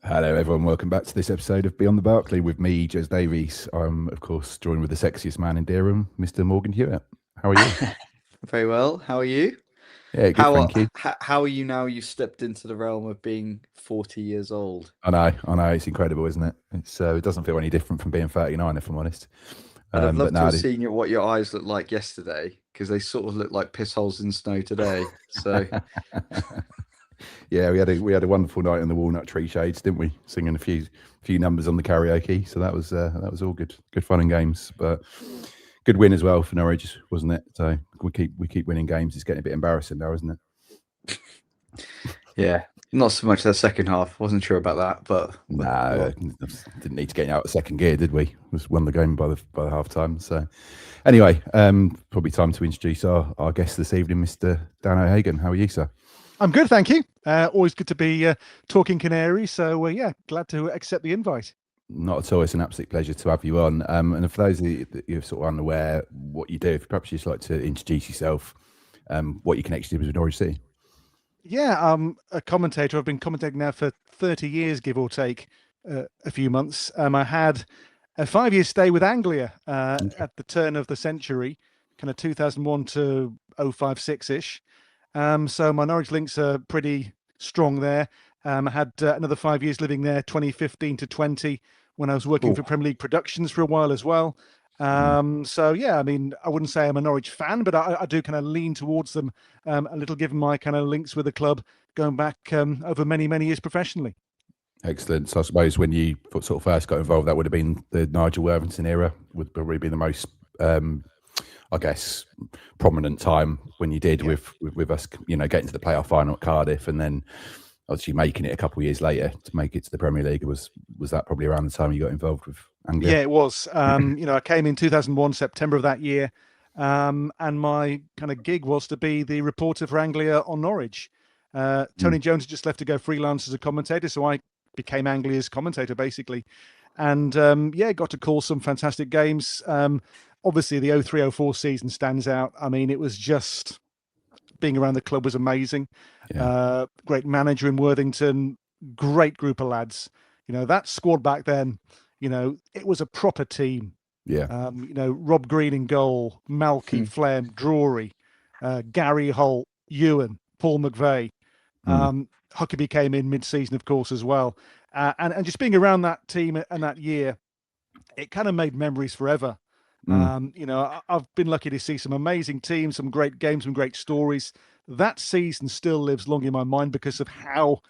Hello, everyone. Welcome back to this episode of Beyond The Barclay with me, Jez Davies. I'm, of course, joined with the sexiest man in Dereham, Mr. Morgan Hewitt. How are you? Very well. How are you? Yeah, good, How thank you. how are you now? You've stepped into the realm of being 40 years old. I know, it's incredible, isn't it? It doesn't feel any different from being 39, if I'm honest. I'd have But loved to now, have seen what your eyes looked like yesterday, because they sort of look like piss holes in snow today. So yeah, we had a wonderful night in the Walnut Tree Shades, didn't we? Singing a few numbers on the karaoke, so that was all good fun and games. But good win as well for Norwich, wasn't it? So we keep winning games. It's getting a bit embarrassing now, isn't it? yeah, not so much the second half. Wasn't sure about that, but No, well, didn't need to get out of second gear, did we? Just won the game by the half time. So, anyway, probably time to introduce our guest this evening, Mr. Dan O'Hagan. How are you, sir? I'm good, thank you. Always good to be talking Canaries. So, yeah, glad to accept the invite. Not at all. It's an absolute pleasure to have you on. And for those of you that you're sort of unaware what you do, if perhaps you'd just like to introduce yourself, what your connection is with Norwich City. Yeah, I'm a commentator. I've been commentating now for 30 years, give or take a few months. I had a 5-year stay with Anglia at the turn of the century, kind of 2001 to 056-ish. So my Norwich links are pretty strong there. I had another 5 years living there, 2015 to 20, when I was working for Premier League Productions for a while as well. So yeah, I mean, I wouldn't say I'm a Norwich fan, but I do kind of lean towards them a little, given my kind of links with the club going back over many years professionally. Excellent. So I suppose when you sort of first got involved, that would have been the Nigel Worthington era, would probably be the most, I guess, prominent time when you did with us, getting to the playoff final at Cardiff, and then obviously making it a couple of years later to make it to the Premier League. Was that probably around the time you got involved with Anglia? Yeah, it was. I came in 2001, September of that year, and my kind of gig was to be the reporter for Anglia on Norwich. Tony Jones had just left to go freelance as a commentator, so I became Anglia's commentator basically, and got to call some fantastic games. Obviously, the 03-04 season stands out. I mean, it was just being around the club was amazing. Yeah. Great manager in Worthington, great group of lads. That squad back then, it was a proper team. Yeah. Rob Green in goal, Malky, Flem, Drury, Gary Holt, Ewan, Paul McVeigh. Huckabee came in mid-season, of course, as well. And just being around that team and that year, it kind of made memories forever. I've been lucky to see some amazing teams, some great games, some great stories. That season still lives long in my mind because of how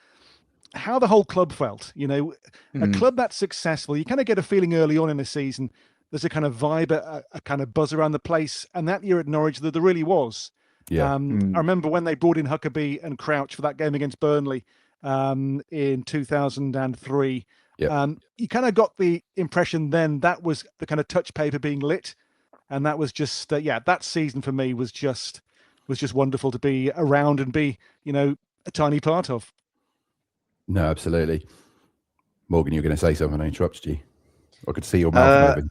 the whole club felt. A club that's successful, you kind of get a feeling early on in the season, there's a kind of vibe, a kind of buzz around the place. And that year at Norwich, there really was. Yeah. I remember when they brought in Huckabee and Crouch for that game against Burnley in 2003. You kind of got the impression then that was the kind of touch paper being lit, and that was just that season for me was just wonderful to be around and be a tiny part of. No, absolutely. Morgan, you were going to say something. I interrupted you. I could see your mouth moving.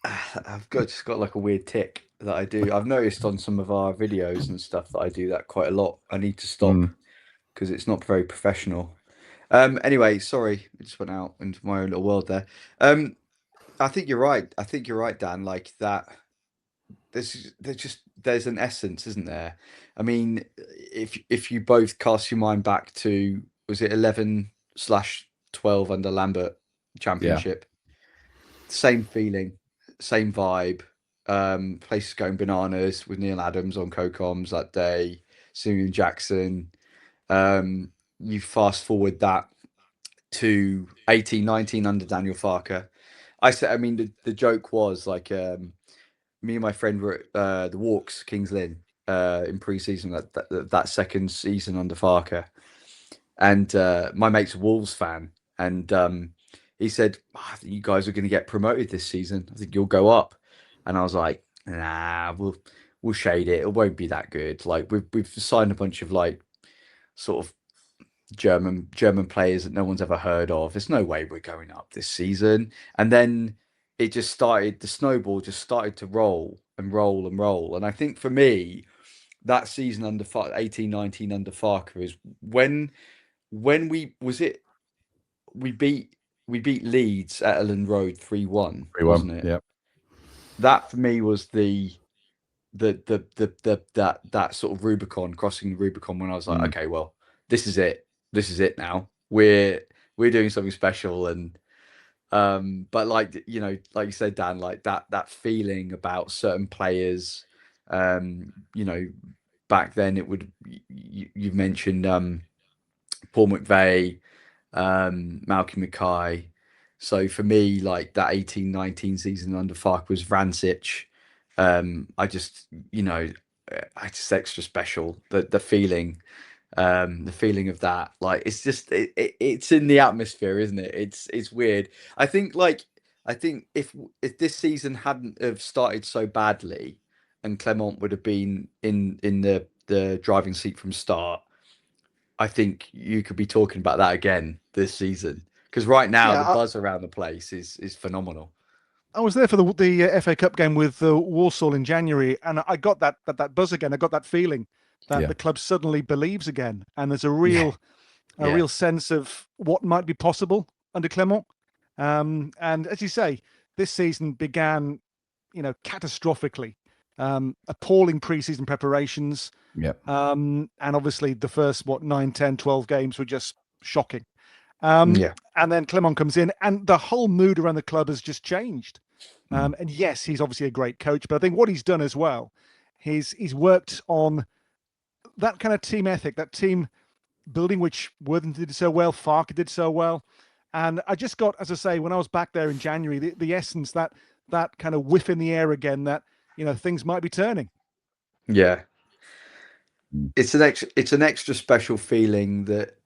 I've just got like a weird tick that I do. I've noticed on some of our videos and stuff that I do that quite a lot. I need to stop because it's not very professional. Anyway, sorry, I just went out into my own little world there. I think you're right. I think you're right, Dan. Like that, there's an essence, isn't there? I mean, if you both cast your mind back to, was it 11/12 under Lambert Championship? Same feeling, same vibe. Places going bananas with Neil Adams on co-coms that day. Simeon Jackson. You fast forward that to 18-19 under Daniel Farker. I mean, the joke was like, me and my friend were at the Walks, Kings Lynn, in pre-season, that second season under Farker. And my mate's a Wolves fan. And he said, I think you guys are going to get promoted this season. I think you'll go up. And I was like, nah, we'll shade it. It won't be that good. Like we've signed a bunch of like sort of German players that no one's ever heard of. There's no way we're going up this season. And then the snowball just started to roll and roll and roll. And I think for me, that season under 18-19 under Farker is when we was it we beat Leeds at Elland Road 3-1, 3-1, wasn't it? yeah. That for me was that sort of Rubicon, crossing the Rubicon, when I was like, okay, well, this is it now. We're doing something special. And but like, you know, like you said, Dan, like that feeling about certain players, you know, back then it would, you've mentioned Paul McVeigh, Malcolm Mackay. So for me, like that 18-19 season under Farke was Vrancic. I just, you know, I just extra special. The feeling of that, like, it's just it's in the atmosphere, isn't it? It's weird. I think if this season hadn't have started so badly, and Clement would have been in the driving seat from start, I think you could be talking about that again this season. Because right now the buzz around the place is phenomenal. I was there for the FA Cup game with Walsall in January, and I got that buzz again. I got that feeling that the club suddenly believes again, and there's a real sense of what might be possible under Clement. And as you say, this season began, you know, catastrophically. Appalling pre-season preparations. And obviously the first 9, 10, 12 games were just shocking. And then Clement comes in, and the whole mood around the club has just changed. And yes, he's obviously a great coach, but I think what he's done as well, he's worked on that kind of team ethic, that team building, which Worthington did so well, Farke did so well. And I just got, as I say, when I was back there in January, the essence, that kind of whiff in the air again, that, you know, things might be turning. Yeah. It's an extra special feeling that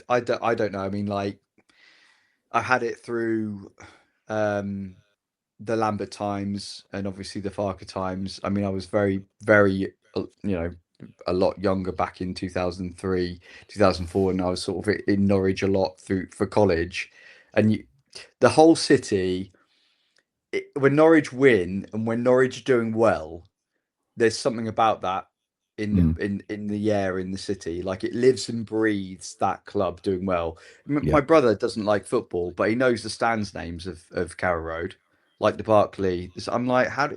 I don't know. I mean, like, I had it through the Lambert times and obviously the Farke times. I mean, I was very, very, you know, a lot younger back in 2003, 2004, and I was sort of in Norwich a lot for college. And the whole city, when Norwich win and when Norwich are doing well, there's something about that in the air in the city. Like, it lives and breathes that club doing well. My brother doesn't like football, but he knows the stands names of Carrow Road, like the Barclay. I'm like, how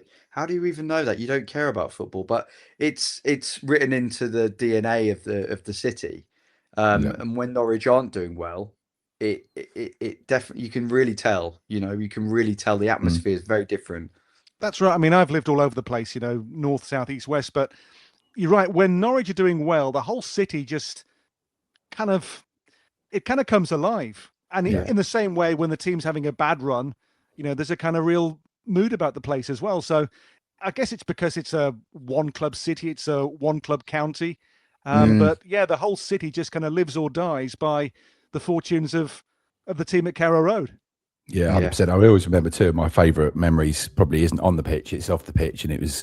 do you even know that? You don't care about football, but it's written into the DNA of the city. And when Norwich aren't doing well, it definitely, you can really tell. You know, you can really tell the atmosphere is very different. That's right. I mean, I've lived all over the place, you know, north, south, east, west, but you're right. When Norwich are doing well, the whole city just kind of comes alive. And in the same way, when the team's having a bad run, you know, there's a kind of real mood about the place as well. So I guess it's because it's a one club city, it's a one club county. But yeah, the whole city just kind of lives or dies by the fortunes of the team at Carrow Road. Yeah, 100%. I always remember two of my favourite memories probably isn't on the pitch, it's off the pitch. And it was,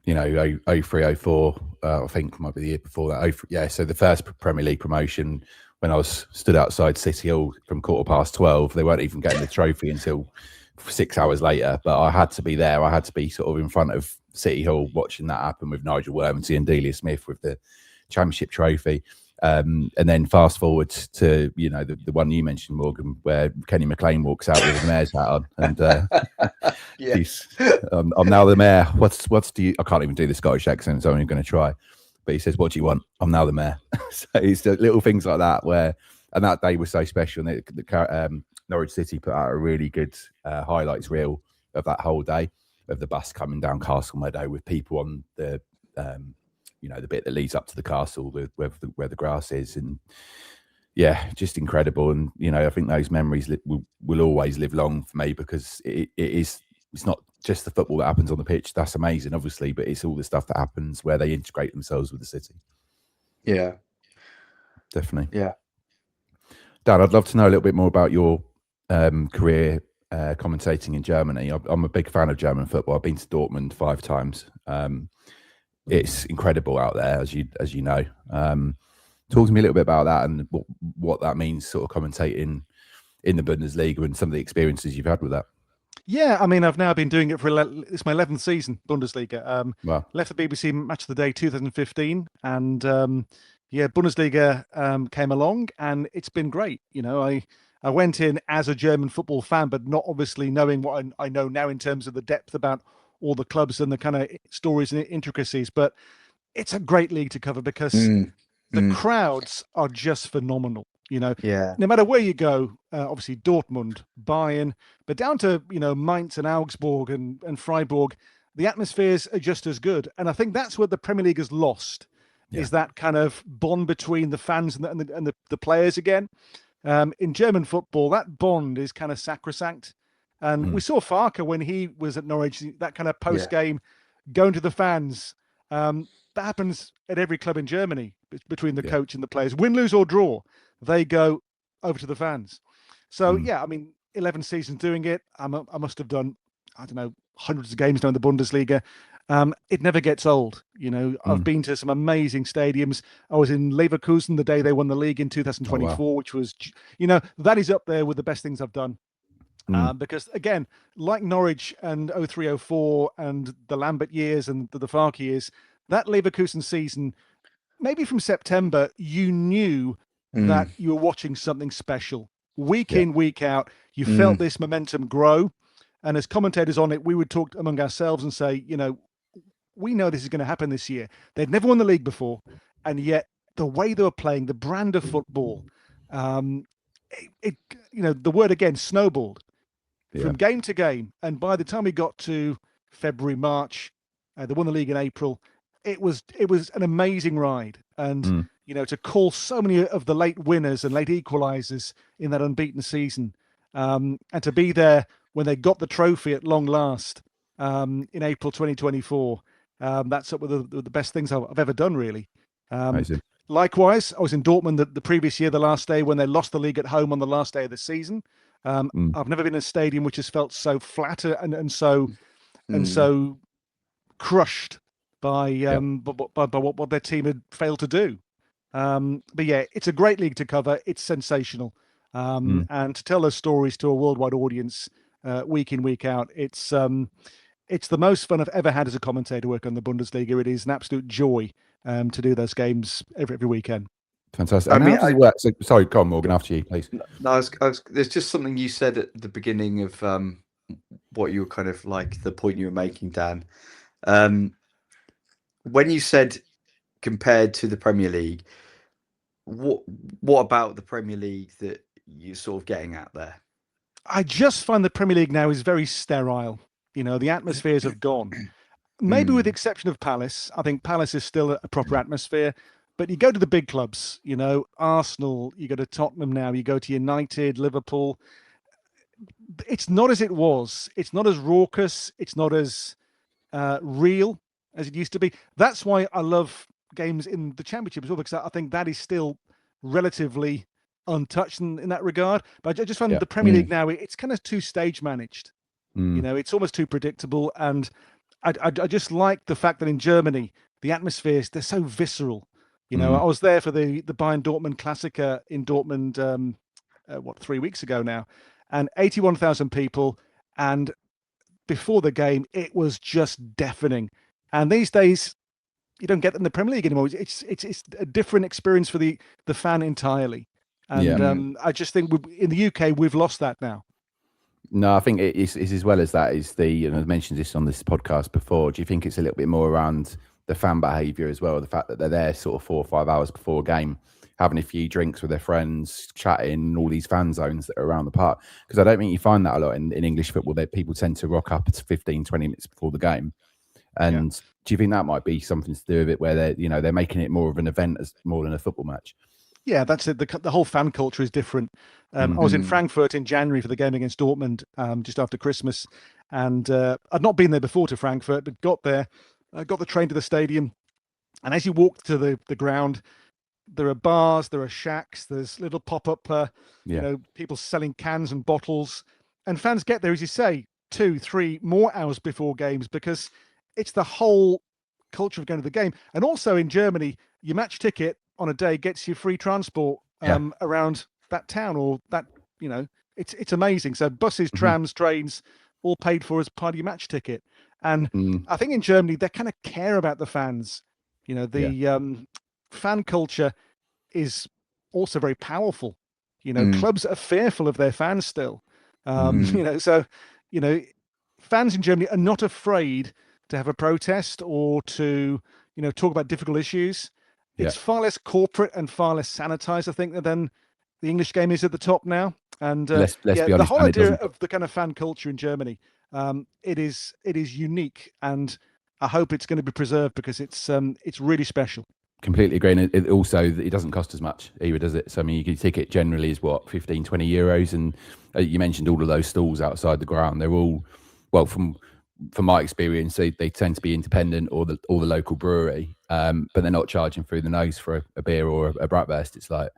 you know, 03, 04, I think might be the year before that. So the first Premier League promotion, when I was stood outside City Hall from 12:15, they weren't even getting the trophy until 6 hours later. But I had to be there. I had to be sort of in front of City Hall watching that happen with Nigel Worthington and Delia Smith with the Championship trophy. And then fast forward to, you know, the one you mentioned, Morgan, where Kenny McLean walks out with the mayor's hat on, and I'm now the mayor. I can't even do the Scottish accent, so I'm only going to try. But he says, "What do you want? I'm now the mayor." So it's the little things like that and that day was so special. And the Norwich City put out a really good highlights reel of that whole day, of the bus coming down Castle Meadow with people on the you know, the bit that leads up to the castle where the grass is. And yeah, just incredible. And, you know, I think those memories will always live long for me, because it's not just the football that happens on the pitch. That's amazing, obviously, but it's all the stuff that happens where they integrate themselves with the city. Yeah. Definitely. Yeah. Dan, I'd love to know a little bit more about your career commentating in Germany. I'm a big fan of German football. I've been to Dortmund 5 times. It's incredible out there, as you know. Talk to me a little bit about that and what that means, sort of commentating in the Bundesliga and some of the experiences you've had with that. Yeah, I mean, I've now been doing it it's my 11th season, Bundesliga. Wow. Left the BBC Match of the Day 2015, and Yeah, Bundesliga came along, and it's been great. I went in as a German football fan, but not obviously knowing what I know now in terms of the depth about all the clubs and the kind of stories and intricacies. But it's a great league to cover because the crowds are just phenomenal. Yeah. No matter where you go, obviously Dortmund, Bayern, but down to Mainz and Augsburg and Freiburg, the atmospheres are just as good. And I think that's what the Premier League has lost, is that kind of bond between the fans and the players again. In German football, that bond is kind of sacrosanct. And we saw Farke when he was at Norwich, that kind of post-game going to the fans. That happens at every club in Germany between the coach and the players. Win, lose or draw, they go over to the fans. So, 11 seasons doing it. I must have done, I don't know, hundreds of games now in the Bundesliga. It never gets old. I've been to some amazing stadiums. I was in Leverkusen the day they won the league in 2024, which was, that is up there with the best things I've done. Because again, like Norwich and 03-04 and the Lambert years and the Farke years, that Leverkusen season, maybe from September, you knew that you were watching something special. Week in, week out, you felt this momentum grow. And as commentators on it, we would talk among ourselves and say, we know this is going to happen this year. They'd never won the league before. And yet the way they were playing, the brand of football, the word again, snowballed from game to game. And by the time we got to February, March, they won the league in April. It was an amazing ride. And, to call so many of the late winners and late equalizers in that unbeaten season, and to be there when they got the trophy at long last in April 2024, that's up with the best things I've ever done, really. Amazing. Likewise, I was in Dortmund the previous year, the last day when they lost the league at home on the last day of the season. I've never been in a stadium which has felt so flat and so crushed by what their team had failed to do. But yeah, it's a great league to cover. It's sensational, and to tell those stories to a worldwide audience week in, week out, it's the most fun I've ever had as a commentator working on the Bundesliga. It is an absolute joy to do those games every weekend. Fantastic. And how does it work? So, sorry, go on, Morgan, after you, please. No, there's just something you said at the beginning of what you were kind of like the point you were making, Dan. When you said compared to the Premier League, what about the Premier League that you're sort of getting at there? I just find the Premier League now is very sterile. The atmospheres have gone. Maybe with the exception of Palace. I think Palace is still a proper atmosphere. But you go to the big clubs, Arsenal, you go to Tottenham now, you go to United, Liverpool. It's not as it was. It's not as raucous. It's not as real as it used to be. That's why I love games in the Championship as well, because I think that is still relatively untouched in that regard. But I just find the Premier League now, it's kind of too stage managed. It's almost too predictable. And I just like the fact that in Germany, the atmospheres, they're so visceral. I was there for the Bayern Dortmund Klassiker in Dortmund, 3 weeks ago now, and 81,000 people. And before the game, it was just deafening. And these days, you don't get that in the Premier League anymore. It's a different experience for the fan entirely. And I just think in the UK, we've lost that now. No, I think it's as well as that is I mentioned this on this podcast before. Do you think it's a little bit more around the fan behaviour as well? The fact that they're there sort of 4 or 5 hours before a game, having a few drinks with their friends, chatting, all these fan zones that are around the park. Because I don't think you find that a lot in English football, that people tend to rock up 15, 20 minutes before the game. And do you think that might be something to do with it, where they're making it more of an event more than a football match? Yeah, that's it. The whole fan culture is different. I was in Frankfurt in January for the game against Dortmund, just after Christmas. And I'd not been there before to Frankfurt, but got there, got the train to the stadium. And as you walk to the ground, there are bars, there are shacks, there's little pop-up, people selling cans and bottles. And fans get there, as you say, 2, 3 more hours before games, because it's the whole culture of going to the game. And also in Germany, your match ticket on a day gets you free transport around that town, or that, it's amazing. So buses, trams, trains, all paid for as part of your match ticket. And I think in Germany, they kind of care about the fans. fan culture is also very powerful. Clubs are fearful of their fans still. So fans in Germany are not afraid to have a protest or to talk about difficult issues. It's far less corporate and far less sanitized, I think, than the English game is at the top now. And let's be honest, the whole man, idea of the kind of fan culture in Germany, it is unique, and I hope it's going to be preserved because it's really special. Completely agree. And it also, it doesn't cost as much either, does it? So, I mean, your ticket generally is what, 15, 20 euros. And you mentioned all of those stalls outside the ground. They're all, well, from my experience, they tend to be independent or the local brewery, but they're not charging through the nose for a beer or a bratwurst. It's like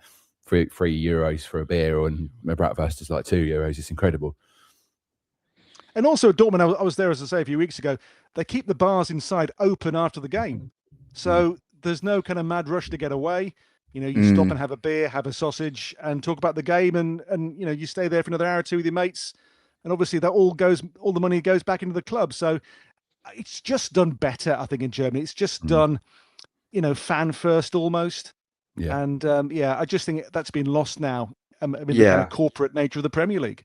€3 for a beer, and a bratwurst is like €2. It's incredible. And also at Dortmund, I was there, as I say, a few weeks ago. They keep the bars inside open after the game. So there's no kind of mad rush to get away. You stop and have a beer, have a sausage, and talk about the game, and you stay there for another hour or two with your mates. And obviously that all the money goes back into the club. So it's just done better, I think, in Germany. It's just done, fan first almost. Yeah. And I just think that's been lost now. The kind of corporate nature of the Premier League.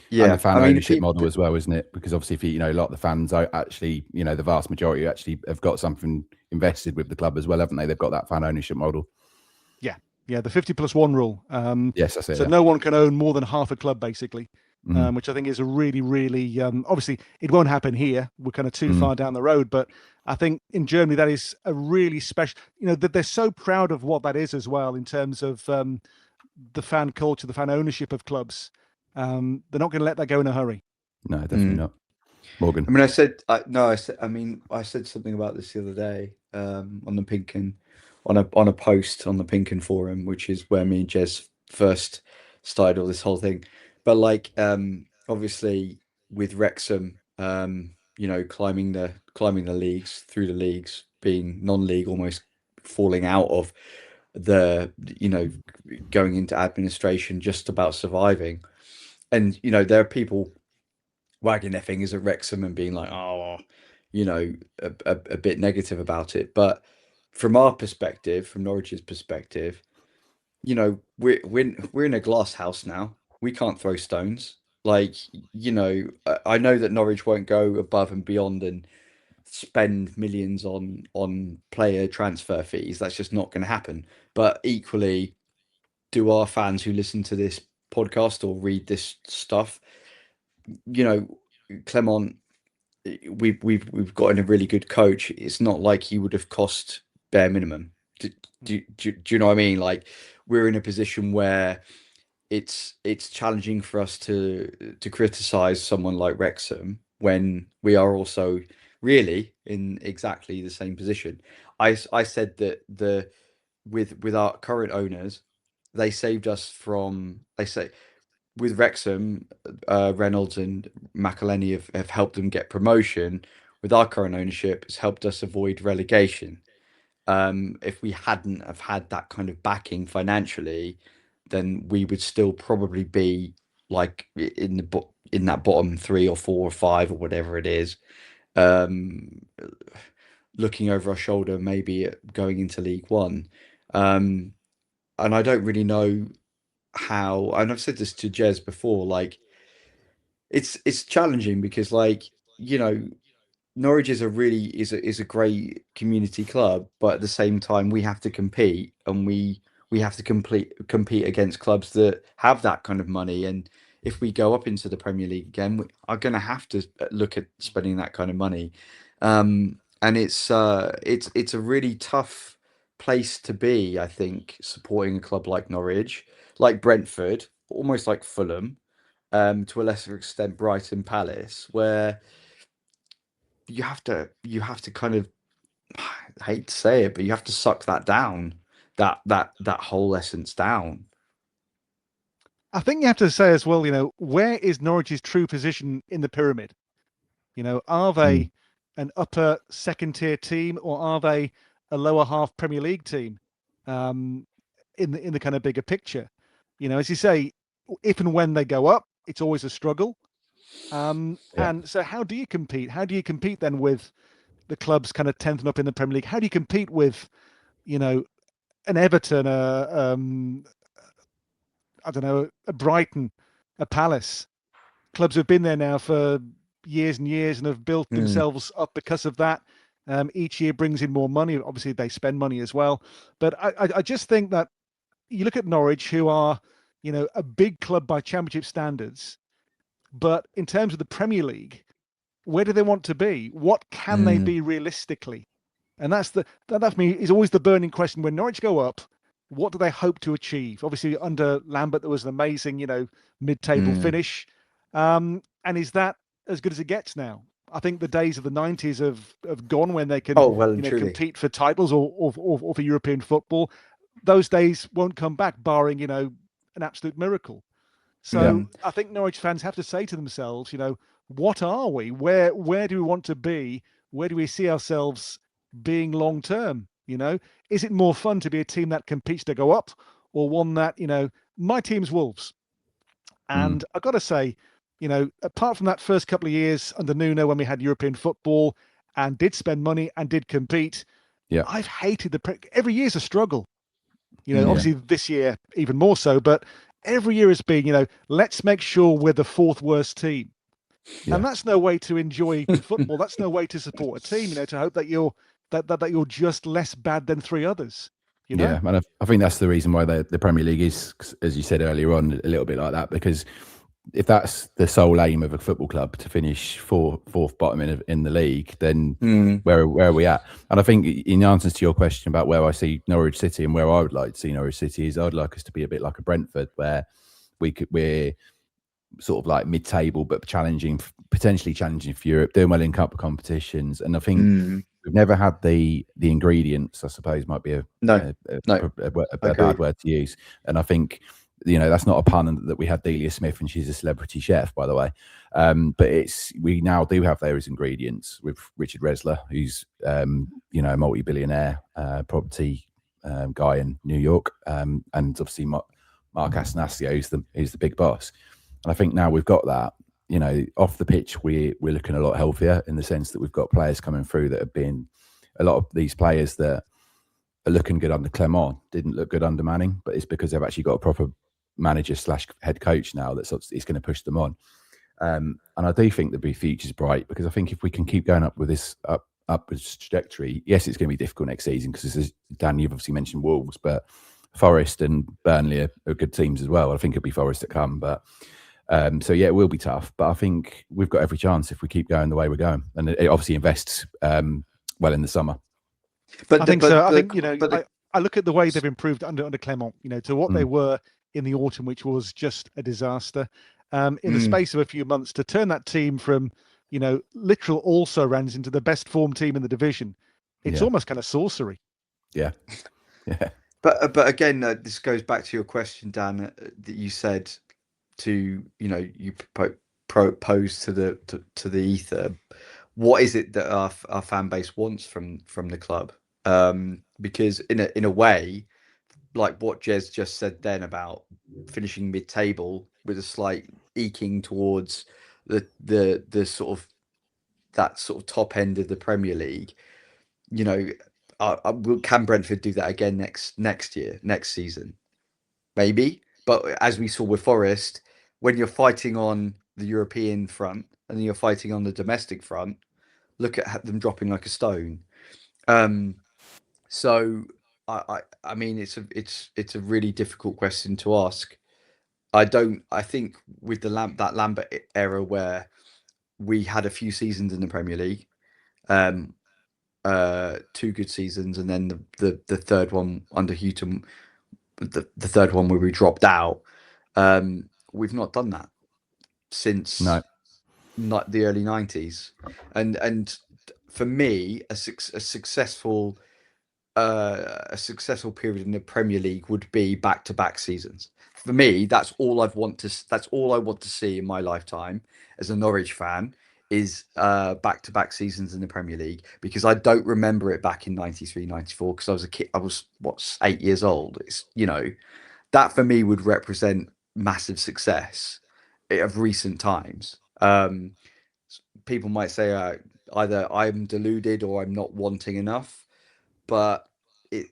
Yeah, and the fan ownership model as well, isn't it? Because obviously, if a lot of the fans are actually, the vast majority actually have got something invested with the club as well, haven't they? They've got that fan ownership model. Yeah, the 50+1 rule. Yes, that's it. So no one can own more than half a club, basically, which I think is a really, really, obviously it won't happen here. We're kind of too far down the road, but I think in Germany that is a really special, that they're so proud of what that is as well in terms of the fan culture, the fan ownership of clubs. They're not going to let that go in a hurry. No, definitely not. Morgan. I mean, I said something about this the other day on the Pinkin, on a post on the Pinkin forum, which is where me and Jez first started all this whole thing. But like, obviously with Wrexham, climbing the leagues, through the leagues, being non-league, almost falling out of the, going into administration, just about surviving. And, there are people wagging their fingers at Wrexham and being like, a bit negative about it. But from our perspective, from Norwich's perspective, we're in a glass house now. We can't throw stones. Like, I know that Norwich won't go above and beyond and spend millions on player transfer fees. That's just not going to happen. But equally, do our fans who listen to this podcast or read this stuff, Clement, we've gotten a really good coach. It's not like he would have cost bare minimum. Do you know what I mean? Like, we're in a position where it's challenging for us to criticize someone like Wrexham when we are also really in exactly the same position. I said that with our current owners, they saved us from, they say, with Wrexham, Reynolds and McElhenney have helped them get promotion. With our current ownership, it's helped us avoid relegation. If we hadn't have had that kind of backing financially, then we would still probably be like in that bottom 3 or 4 or 5 or whatever it is, looking over our shoulder, maybe going into League One. And I don't really know how, and I've said this to Jez before, like it's challenging because, like, Norwich is a great community club, but at the same time we have to compete, and we have to compete against clubs that have that kind of money. And if we go up into the Premier League again, we are going to have to look at spending that kind of money. And it's a really tough place to be, I think, supporting a club like Norwich, like Brentford, almost like Fulham, to a lesser extent Brighton, Palace, where you have to kind of, I hate to say it, but you have to suck that down, that whole essence down. I think you have to say as well, where is Norwich's true position in the pyramid? Are they an upper second tier team, or are they a lower half Premier League team? In the kind of bigger picture, as you say, if and when they go up, it's always a struggle. And so how do you compete? How do you compete then with the clubs kind of 10th and up in the Premier League? How do you compete with, an Everton, I don't know, a Brighton, a Palace, clubs have been there now for years and years and have built themselves up because of that. Each year brings in more money. Obviously, they spend money as well. But I just think that you look at Norwich, who are, a big club by championship standards, but in terms of the Premier League, where do they want to be? What can they be realistically? And that for me is always the burning question. When Norwich go up, what do they hope to achieve? Obviously, under Lambert, there was an amazing, mid-table finish. And is that as good as it gets now? I think the days of the 90s have gone when they can compete for titles or for European football. Those days won't come back, barring, an absolute miracle. So I think Norwich fans have to say to themselves, what are we? Where do we want to be? Where do we see ourselves being long term? Is it more fun to be a team that competes to go up, or one that, my team's Wolves? And I've got to say, apart from that first couple of years under Nuno when we had European football and did spend money and did compete, I've hated every year's a struggle. Obviously this year even more so, but every year has been, let's make sure we're the fourth worst team. Yeah. And that's no way to enjoy football. That's no way to support a team, to hope that you're just less bad than three others. Yeah, and I think that's the reason why the Premier League is, as you said earlier on, a little bit like that, because if that's the sole aim of a football club to finish fourth bottom in the league, then where are we at? And I think in answer to your question about where I see Norwich City and where I would like to see Norwich City is, I'd like us to be a bit like a Brentford, where we're sort of like mid-table, but potentially challenging for Europe, doing well in cup competitions. And I think we've never had the ingredients, I suppose might be a bad word to use. And I think, that's not a pun that we had Delia Smith and she's a celebrity chef, by the way. But we now do have those ingredients with Richard Resler, who's, a multi-billionaire property guy in New York. And obviously Mark Astanasio, who's the big boss. And I think now we've got that, off the pitch, we're looking a lot healthier in the sense that we've got players coming through that have been, a lot of these players that are looking good under Clement didn't look good under Manning, but it's because they've actually got a proper manager / head coach now that's going to push them on. And I do think the future's bright, because I think if we can keep going up with this upwards trajectory, yes, it's going to be difficult next season because, Dan, you've obviously mentioned Wolves, but Forest and Burnley are good teams as well. I think it'll be Forest to come, but so yeah, it will be tough. But I think we've got every chance if we keep going the way we're going, and it obviously invests well in the summer. But I think I look at the way they've improved under Clement, to what they were in the autumn, which was just a disaster. In the space of a few months, to turn that team from, literal also-rans into the best form team in the division, it's almost kind of sorcery. Yeah. But again, this goes back to your question, Dan, that you said you propose to the ether. What is it that our fan base wants from the club? Because in a way, like what Jez just said then about finishing mid-table with a slight eking towards the sort of that sort of top end of the Premier League, can Brentford do that again next season? Maybe, but as we saw with Forest, when you're fighting on the European front and then you're fighting on the domestic front, look at them dropping like a stone. So I mean, it's a really difficult question to ask. I think with that Lambert era where we had a few seasons in the Premier League, 2 good seasons, and then the third one under Houghton, the third one where we dropped out. We've not done that since not the early 90s, and for me, a successful period in the Premier League would be back-to-back seasons. For me, that's all I want to see in my lifetime as a Norwich fan, is back-to-back seasons in the Premier League, because I don't remember it back in 93, 94, because I was a kid. I was 8 years old. It's that for me would represent massive success of recent times. People might say either I'm deluded or I'm not wanting enough, but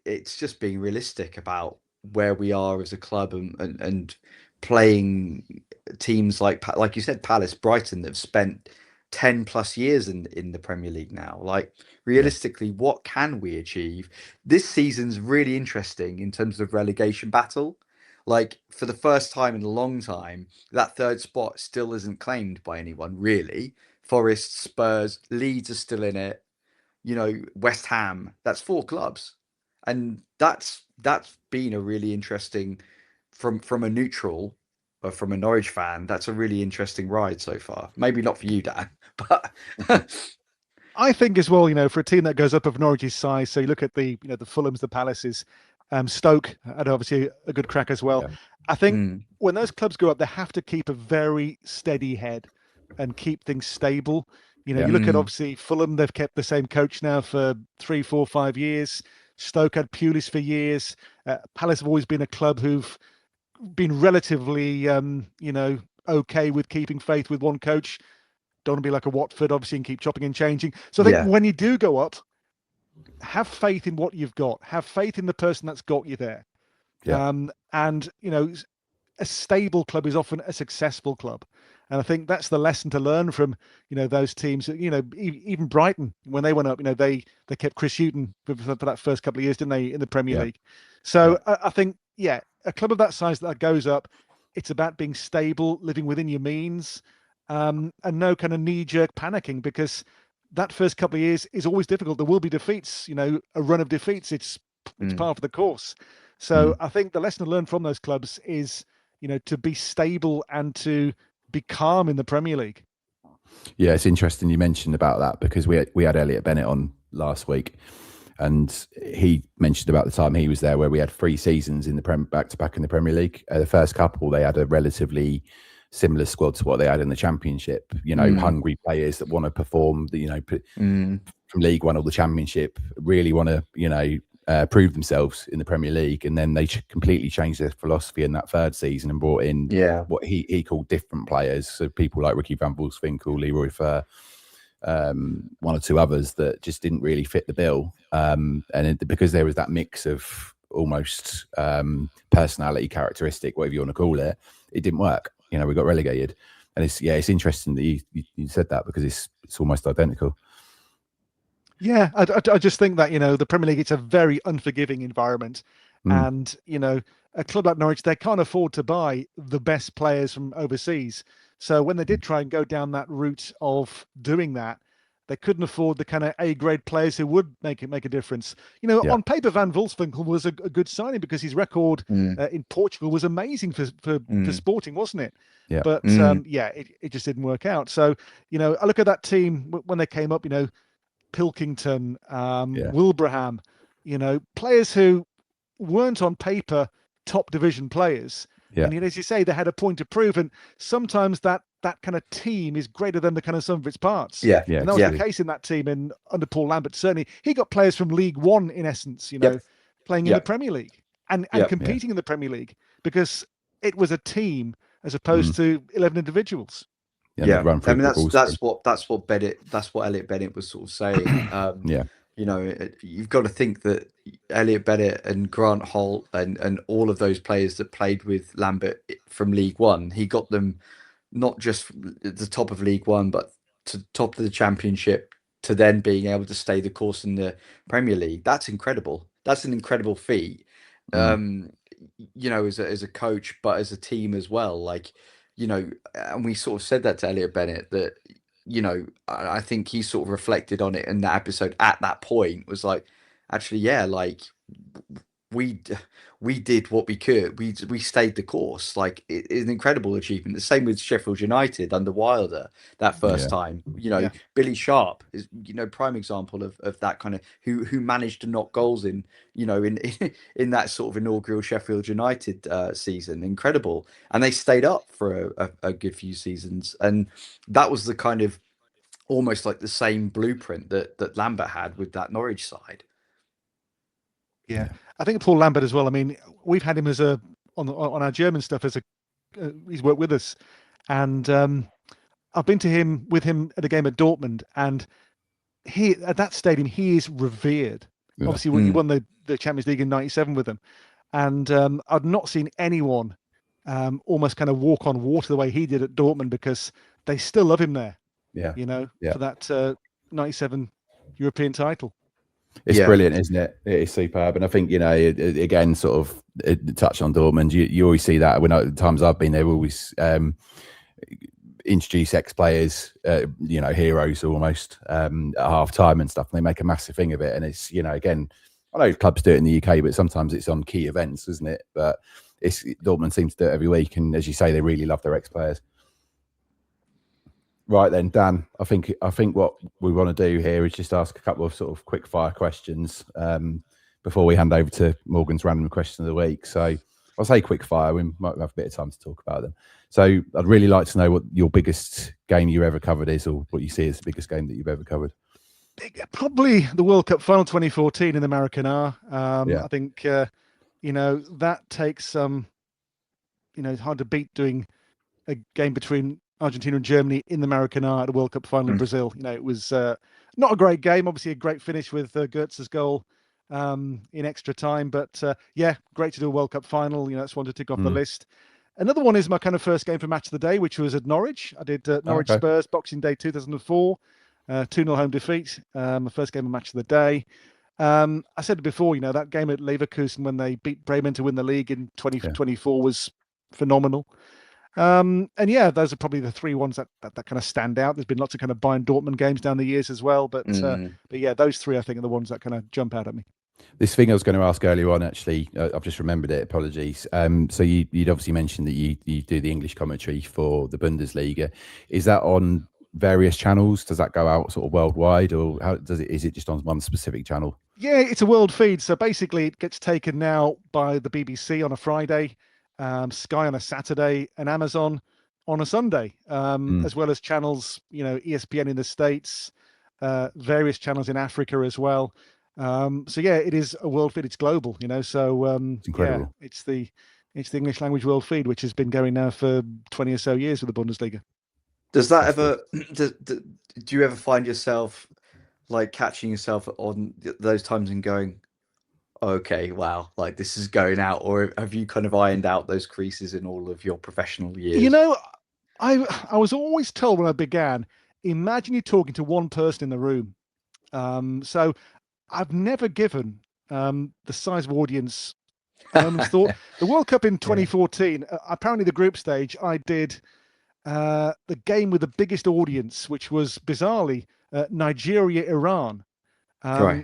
it's just being realistic about where we are as a club, and playing teams like you said, Palace, Brighton, that have spent 10 plus years in the Premier League now. Like, realistically, what can we achieve? This season's really interesting in terms of relegation battle. Like, for the first time in a long time, that third spot still isn't claimed by anyone, really. Forest, Spurs, Leeds are still in it. West Ham. That's 4 clubs, and that's been a really interesting, from a neutral, or from a Norwich fan, that's a really interesting ride so far. Maybe not for you, Dan, but I think as well, for a team that goes up of Norwich's size, so you look at the Fulhams, the Palaces, Stoke had obviously a good crack as well. Yeah. I think when those clubs go up, they have to keep a very steady head and keep things stable. You look at obviously Fulham, they've kept the same coach now for 3, 4, 5 years. Stoke had Pulis for years. Palace have always been a club who've been relatively, okay with keeping faith with one coach. Don't want to be like a Watford, obviously, and keep chopping and changing. So I think when you do go up, have faith in what you've got. Have faith in the person that's got you there. Yeah. And, a stable club is often a successful club. And I think that's the lesson to learn from, those teams. Even Brighton, when they went up, they kept Chris Hughton for that first couple of years, didn't they, in the Premier League? So I think, a club of that size that goes up, it's about being stable, living within your means, and no kind of knee-jerk panicking, because that first couple of years is always difficult. There will be defeats, a run of defeats. It's part of the course. So I think the lesson to learn from those clubs is, to be stable and to be calm in the Premier League. Yeah, it's interesting you mentioned about that, because we had Elliot Bennett on last week, and he mentioned about the time he was there where we had 3 seasons in the back-to-back in the Premier League. The first couple, they had a relatively similar squad to what they had in the Championship. Hungry players that want to perform. From League One or the Championship, really want to prove themselves in the Premier League, and then they completely changed their philosophy in that third season and brought in what he called different players. So people like Ricky van Wolfswinkel, Leroy Fer, 1 or 2 others that just didn't really fit the bill. Because there was that mix of almost personality characteristic, whatever you want to call it, it didn't work. We got relegated, and it's interesting that you said that, because it's almost identical. Yeah, I just think that, the Premier League, it's a very unforgiving environment. And, a club like Norwich, they can't afford to buy the best players from overseas. So when they did try and go down that route of doing that, they couldn't afford the kind of A-grade players who would make a difference. On paper, Van Wolfswinkel was a good signing, because his record in Portugal was amazing for Sporting, wasn't it? Yeah. But it just didn't work out. So, I look at that team when they came up, Pilkington, Wilbraham, players who weren't on paper top division players. Yeah. And as you say, they had a point to prove. And sometimes that kind of team is greater than the kind of sum of its parts. Yeah. And that was the case in that team under Paul Lambert. Certainly, he got players from League One, in essence, playing in the Premier League and competing in the Premier League, because it was a team as opposed to 11 individuals. I mean, that's what Elliot Bennett was sort of saying. You've got to think that Elliot Bennett and Grant Holt and all of those players that played with Lambert from League One, he got them not just at the top of League One, but to top of the Championship, to then being able to stay the course in the Premier League. That's incredible. That's an incredible feat. As a coach, but as a team as well. And we sort of said that to Elliot Bennett, that, I think he sort of reflected on it in that episode at that point, was like, actually, we did what we could. We stayed the course. It's an incredible achievement. The same with Sheffield United under Wilder that first time. Billy Sharp is prime example of that kind of who managed to knock goals in in that sort of inaugural Sheffield United season. Incredible, and they stayed up for a good few seasons, and that was the kind of almost like the same blueprint that Lambert had with that Norwich side. Yeah, I think Paul Lambert as well. I mean, we've had him as on our German stuff as he's worked with us, and I've been with him at a game at Dortmund, and he at that stadium he is revered. Obviously, when you won the Champions League in '97 with them, and I'd not seen anyone almost kind of walk on water the way he did at Dortmund, because they still love him there. Yeah. For that '97 European title. It's brilliant, isn't it? It is superb. And I think, again, sort of touch on Dortmund, you always see that when the times I've been there, we always introduce ex-players, heroes almost at half time and stuff, and they make a massive thing of it. And it's, again, I know clubs do it in the UK, but sometimes it's on key events, isn't it? But Dortmund seems to do it every week. And as you say, they really love their ex-players. Right then, Dan, I think what we want to do here is just ask a couple of sort of quick fire questions before we hand over to Morgan's random question of the week. So I'll say quick fire. We might have a bit of time to talk about them. So I'd really like to know what your biggest game you ever covered is, or what you see as the biggest game that you've ever covered. Probably the World Cup final 2014 in the Maracanã. I think, that takes some, it's hard to beat doing a game between Argentina and Germany in the Maracanã at a World Cup final in Brazil. It was not a great game, obviously a great finish with Götz's goal in extra time, but great to do a World Cup final. That's one to tick off the list. Another one is my kind of first game for Match of the Day, which was at Norwich. I did Norwich Spurs, Boxing Day 2004, 2-0 home defeat. My first game of Match of the Day. I said it before, that game at Leverkusen when they beat Bremen to win the league in 2024 was phenomenal. And those are probably the three ones that kind of stand out. There's been lots of kind of Bayern Dortmund games down the years as well, but those three I think are the ones that kind of jump out at me. This thing I was going to ask earlier on, actually, I've just remembered it. Apologies. So you'd obviously mentioned that you do the English commentary for the Bundesliga. Is that on various channels? Does that go out sort of worldwide, or how is it just on one specific channel? Yeah, it's a world feed. So basically, it gets taken now by the BBC on a Friday, Sky on a Saturday, and Amazon on a Sunday, as well as channels, ESPN in the States, various channels in Africa as well. It is a world feed. It's global, so it's incredible. It's the English language world feed, which has been going now for 20 or so years with the Bundesliga. Does that ever do you ever find yourself like catching yourself on those times and going, okay, wow, like this is going out, or have you kind of ironed out those creases in all of your professional years? I was always told when I began, imagine you're talking to one person in the room. So I've never given the size of audience a moment's thought. The World Cup in 2014, apparently the group stage, I did the game with the biggest audience, which was bizarrely Nigeria-Iran,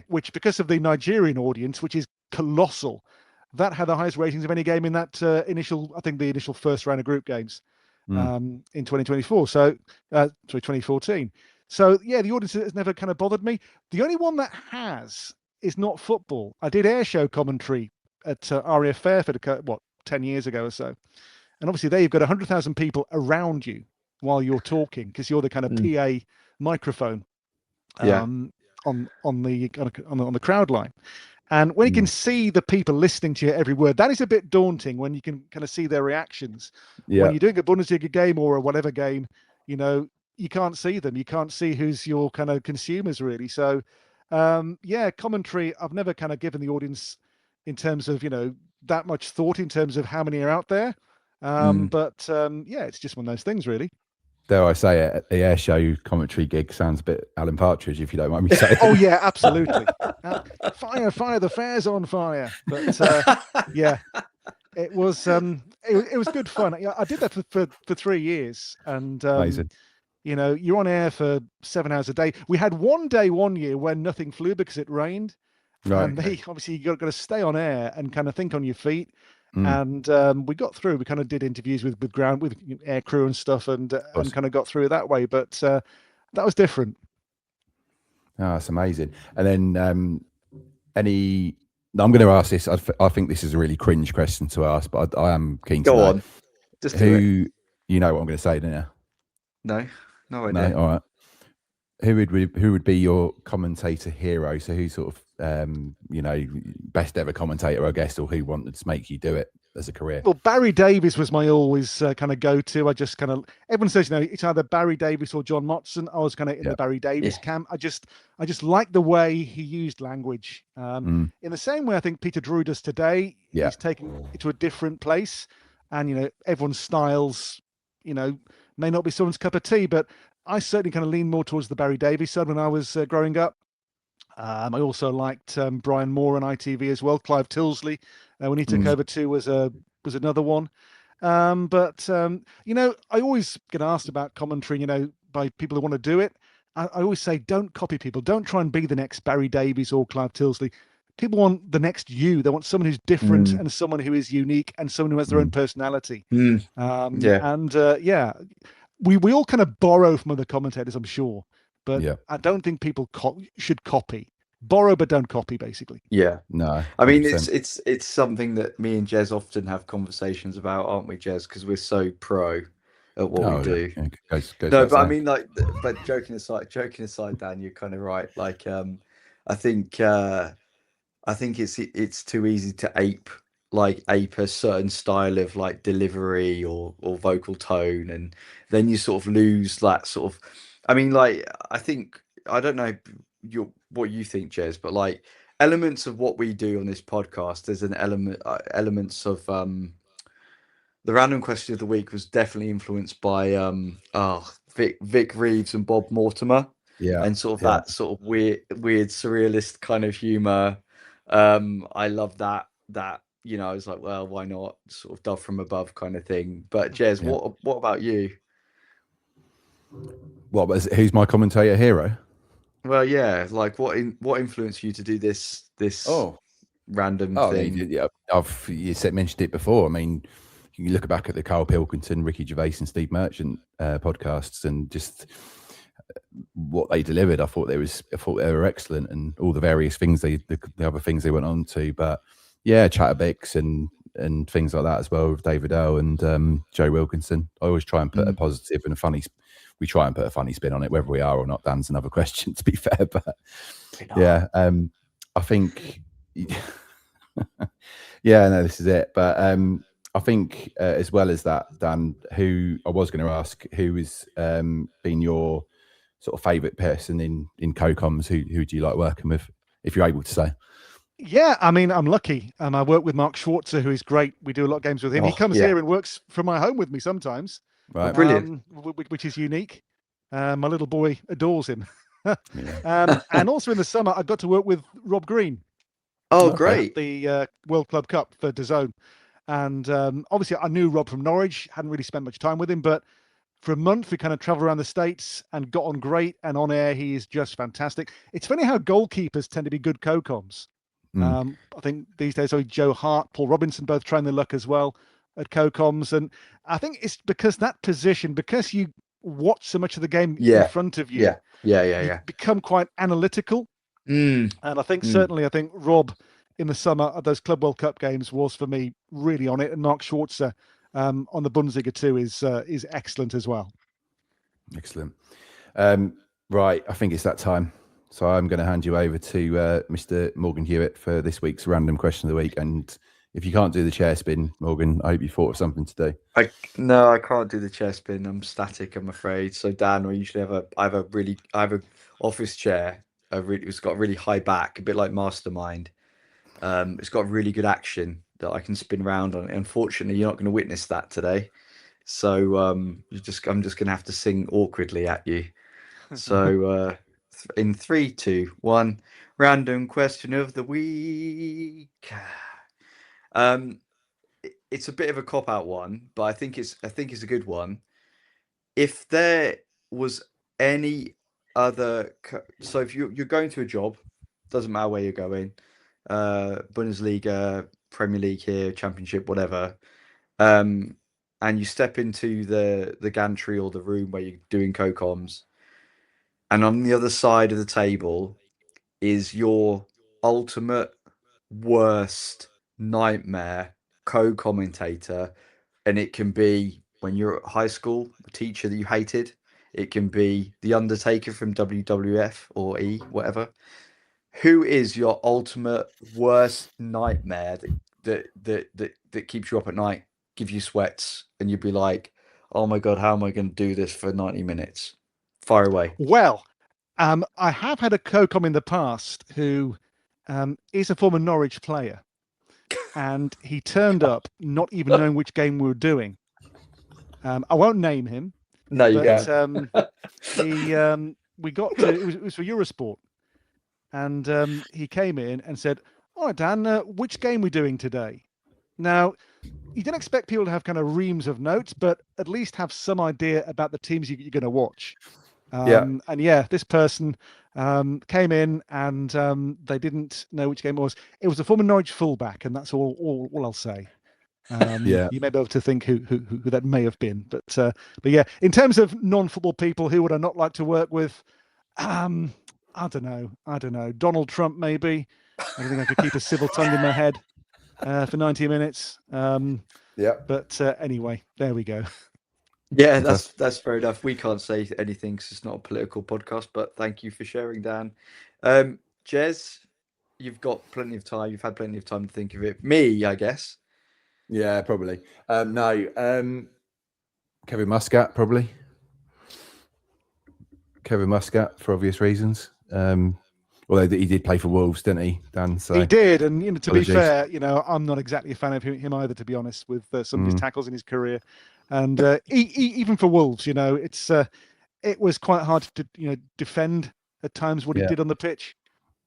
which, because of the Nigerian audience, which is colossal, that had the highest ratings of any game in that initial first round of group games in 2024. So, 2014. So, the audience has never kind of bothered me. The only one that has is not football. I did air show commentary at RAF Fairford, 10 years ago or so. And obviously there you've got 100,000 people around you while you're talking, because you're the kind of PA microphone on the crowd line. And when you can see the people listening to you every word, that is a bit daunting when you can kind of see their reactions. When you're doing a Bundesliga game or a whatever game, you can't see them. You can't see who's your kind of consumers, really. So, commentary, I've never kind of given the audience in terms of, that much thought in terms of how many are out there. It's just one of those things, really. Dare I say it, the air show commentary gig sounds a bit Alan Partridge, if you don't mind me saying. Oh, yeah, absolutely. Fire, the fair's on fire. But, it was it was good fun. I did that for 3 years. And, amazing. You're on air for 7 hours a day. We had one day one year when nothing flew because it rained. Right. And obviously you got to stay on air and kind of think on your feet. And we got through. We kind of did interviews with air crew and stuff, and kind of got through it that way. But that was different. Oh, that's amazing. And then I'm going to ask this. I think this is a really cringe question to ask, but I am keen to go know. On. Just do it. You know what I'm going to say, don't you? No idea. No, all right. Who would be your commentator hero? So who sort of best ever commentator, I guess, or who wanted to make you do it as a career? Well, Barry Davies was my always kind of go-to. I just kind of everyone says, it's either Barry Davies or John Motson. I was kind of in the Barry Davies camp. I just like the way he used language. In the same way, I think Peter Drury does today. He's taken it to a different place, and everyone's styles, may not be someone's cup of tea, but I certainly kind of lean more towards the Barry Davies side when I was growing up. I also liked Brian Moore on ITV as well. Clive Tilsley, when he took over too, was another one. I always get asked about commentary, by people who want to do it. I always say, don't copy people. Don't try and be the next Barry Davies or Clive Tilsley. People want the next you. They want someone who's different and someone who is unique and someone who has their own personality. We all kind of borrow from other commentators, I'm sure. But I don't think people should copy. Borrow, but don't copy, basically. Yeah. No. I mean, it's something that me and Jez often have conversations about, aren't we, Jez? Because we're so pro at what we do. Yeah. Goes no, but I mean, but joking aside, Dan, you're kind of right. Like, I think it's too easy to ape a certain style of like delivery or vocal tone, and then you sort of lose that sort of. I mean, like, I think, I don't know what you think, Jez, but like elements of what we do on this podcast, there's an elements of the random question of the week was definitely influenced by Vic Reeves and Bob Mortimer, and sort of that sort of weird surrealist kind of humor. I love that. I was like, well, why not? Sort of dove from above kind of thing. But Jez, what about you? Who's my commentator hero? Well, yeah, like what influenced you to do this random thing? You mentioned it before. I mean, you look back at the Carl Pilkington, Ricky Gervais, and Steve Merchant podcasts, and just what they delivered. I thought they were excellent, and all the various things the other things they went on to. But Chatterbix and things like that as well with David Earl and Joe Wilkinson. I always try and put a positive and a funny. We try and put a funny spin on it, whether we are or not. Dan's another question, to be fair. But I think, this is it. But I think as well as that, Dan, who I was going to ask, who has been your sort of favourite person in co-coms? Who do you like working with, if you're able to say? Yeah, I mean, I'm lucky. I work with Mark Schwarzer, who is great. We do a lot of games with him. He comes here and works from my home with me sometimes. Right, brilliant. Which is unique. My little boy adores him. And also in the summer, I got to work with Rob Green. Oh, great! The World Club Cup for DAZN. And obviously, I knew Rob from Norwich. Hadn't really spent much time with him, but for a month, we kind of traveled around the States and got on great. And on air, he is just fantastic. It's funny how goalkeepers tend to be good co-coms. I think these days, Joe Hart, Paul Robinson both trying their luck as well at co-coms. And I think it's because that position, because you watch so much of the game in front of you, you become quite analytical. And I think certainly, Rob in the summer at those Club World Cup games was for me really on it. And Mark Schwarzer on the Bundesliga too is excellent as well. Excellent. Right, I think it's that time. So I'm going to hand you over to Mr. Morgan Hewitt for this week's random question of the week. And if you can't do the chair spin, Morgan, I hope you thought of something to do. No, I can't do the chair spin. I'm static, I'm afraid. So Dan, we usually I have a office chair. It's got a really high back, a bit like Mastermind. It's got really good action that I can spin around on. Unfortunately, you're not going to witness that today. So I'm just going to have to sing awkwardly at you. So in 3, 2, 1, random question of the week. It's a bit of a cop-out one, but I think it's a good one. If there was any other, so if you're going to a job, doesn't matter where you're going, Bundesliga, Premier League here, Championship, whatever, and you step into the gantry or the room where you're doing co-coms, and on the other side of the table is your ultimate worst nightmare co-commentator, and it can be when you're at high school, the teacher that you hated. It can be the Undertaker from WWF or E, whatever. Who is your ultimate worst nightmare that keeps you up at night, give you sweats, and you'd be like, oh my God, how am I going to do this for 90 minutes? Fire away. Well, I have had a co-com in the past who is a former Norwich player, and he turned up not even knowing which game we were doing. I won't name him. No, you but can't. We got to it was for Eurosport, and he came in and said, "All right, Dan, which game we doing today?" Now, you don't expect people to have kind of reams of notes, but at least have some idea about the teams you're going to watch. And this person came in and they didn't know which game it was. It was a former Norwich fullback, and that's all I'll say. You may be able to think who that may have been, but yeah, in terms of non-football people, who would I not like to work with? I don't know. Donald Trump, maybe. I don't think I could keep a civil tongue in my head for 90 minutes. But anyway, there we go. Yeah, that's fair enough. We can't say anything because it's not a political podcast, but thank you for sharing, Dan. Jez, you've got plenty of time. You've had plenty of time to think of it. Me, I guess. Yeah, probably. No, Kevin Muscat, probably. Kevin Muscat, for obvious reasons. Although he did play for Wolves, didn't he, Dan? So he did, and to apologies. be fair, I'm not exactly a fan of him either, to be honest, with some of his tackles in his career. And even for Wolves, it was quite hard to defend at times what he did on the pitch.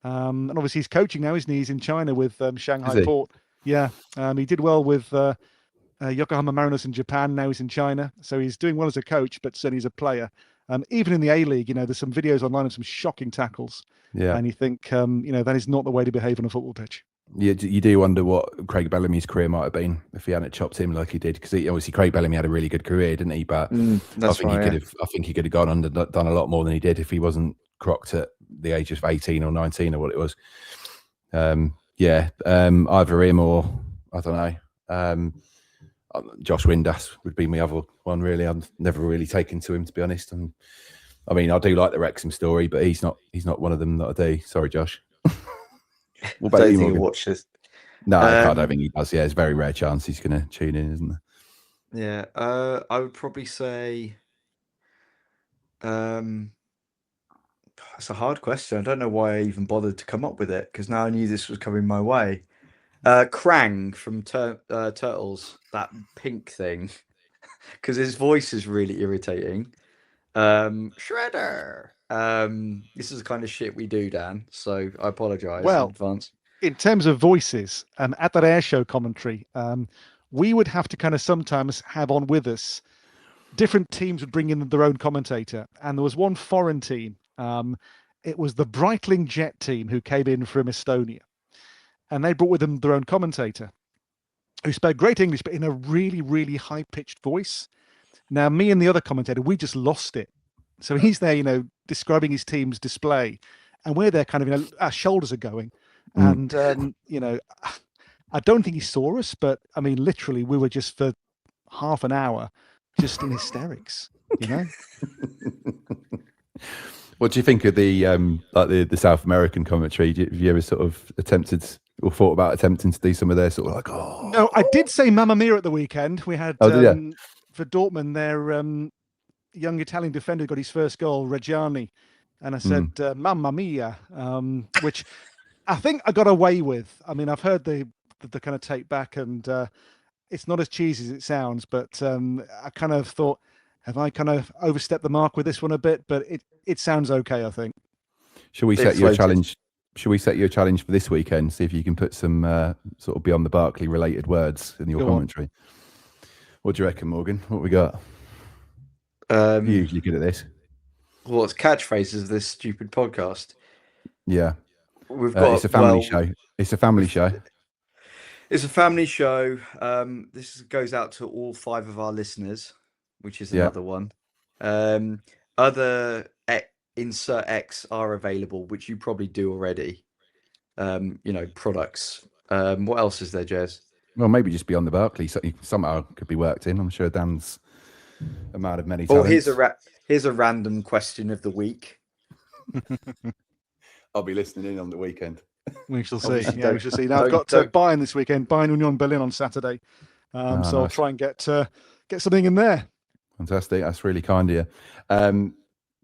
And obviously he's coaching now, isn't he? He's in China with Shanghai Port. Yeah, he did well with Yokohama Mariners in Japan. Now he's in China, so he's doing well as a coach, but certainly as a player. Even in the A-League, there's some videos online of some shocking tackles. Yeah, and you think, that is not the way to behave on a football pitch. Yeah, you do wonder what Craig Bellamy's career might have been if he hadn't chopped him like he did, because obviously Craig Bellamy had a really good career, didn't he? But I think he could have gone on and done a lot more than he did if he wasn't crocked at the age of 18 or 19 or what it was. Either him or I don't know. Josh Windass would be my other one, really. I'm never really taken to him, to be honest. And I mean, I do like the Wrexham story, but he's not one of them that I do. Sorry, Josh. What about you, Morgan? Watch this. No, I don't think he does. Yeah, it's a very rare chance he's going to tune in, isn't there? Yeah, I would probably say it's a hard question. I don't know why I even bothered to come up with it, because now I knew this was coming my way. Krang from Turtles, that pink thing, because his voice is really irritating. Shredder. This is the kind of shit we do, Dan, so I apologize in advance. In terms of voices, at that air show commentary, we would have to kind of sometimes have on with us, different teams would bring in their own commentator, and there was one foreign team. It was the Breitling Jet team who came in from Estonia, and they brought with them their own commentator who spoke great English, but in a really, really high-pitched voice. Now, me and the other commentator, we just lost it. So he's there, describing his team's display, and we're there kind of, our shoulders are going. And, I don't think he saw us, but I mean, literally, we were just for half an hour just in hysterics, What do you think of the South American commentary? Have you ever sort of attempted or thought about attempting to do some of their sort of like, oh? No, I did say Mamma Mia at the weekend. We had for Dortmund, their young Italian defender got his first goal, Reggiani, and I said Mamma Mia, which I think I got away with. I mean, I've heard the kind of take back, and it's not as cheesy as it sounds, but I kind of thought, have I kind of overstepped the mark with this one a bit? But it sounds okay, I think. Should we set you a challenge? Should we set you a challenge for this weekend? See if you can put some sort of Beyond the Barclay related words in your commentary. What do you reckon, Morgan? What we got? You're usually good at this. What's catchphrases of this stupid podcast? Yeah. We've got it's a family show. It's a family show. It's a family show. This goes out to all 5 of our listeners, which is another one. Other insert X are available, which you probably do already. Products. What else is there, Jez? Well, maybe just Beyond the Barclay. Somehow could be worked in. I'm sure Dan's a man of many talents. Here's a random question of the week. I'll be listening in on the weekend. We shall see. Obviously, Yeah, we shall see. Now I've got Bayern this weekend, Bayern Union Berlin on Saturday. So nice. I'll try and get something in there. Fantastic. That's really kind of you.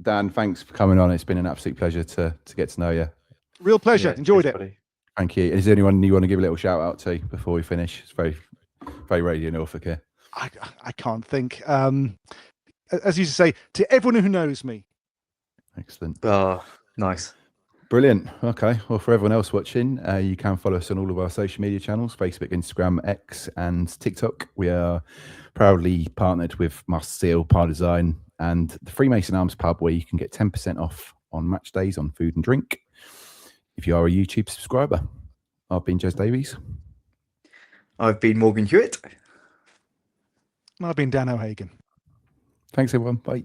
Dan, thanks for coming on. It's been an absolute pleasure to get to know you. Real pleasure. Enjoyed it. Buddy. Thank you. Is there anyone you want to give a little shout out to before we finish? It's very, very Radio Norfolk here. I can't think. As you say, to everyone who knows me. Excellent. Oh, nice. Brilliant. Okay. Well, for everyone else watching, you can follow us on all of our social media channels, Facebook, Instagram, X, and TikTok. We are proudly partnered with Masterseal and Pye Design and the Freemason Arms pub, where you can get 10% off on match days on food and drink if you are a YouTube subscriber. I've been Jez Davies. I've been Morgan Hewitt. I've been Dan O'Hagan. Thanks, everyone. Bye.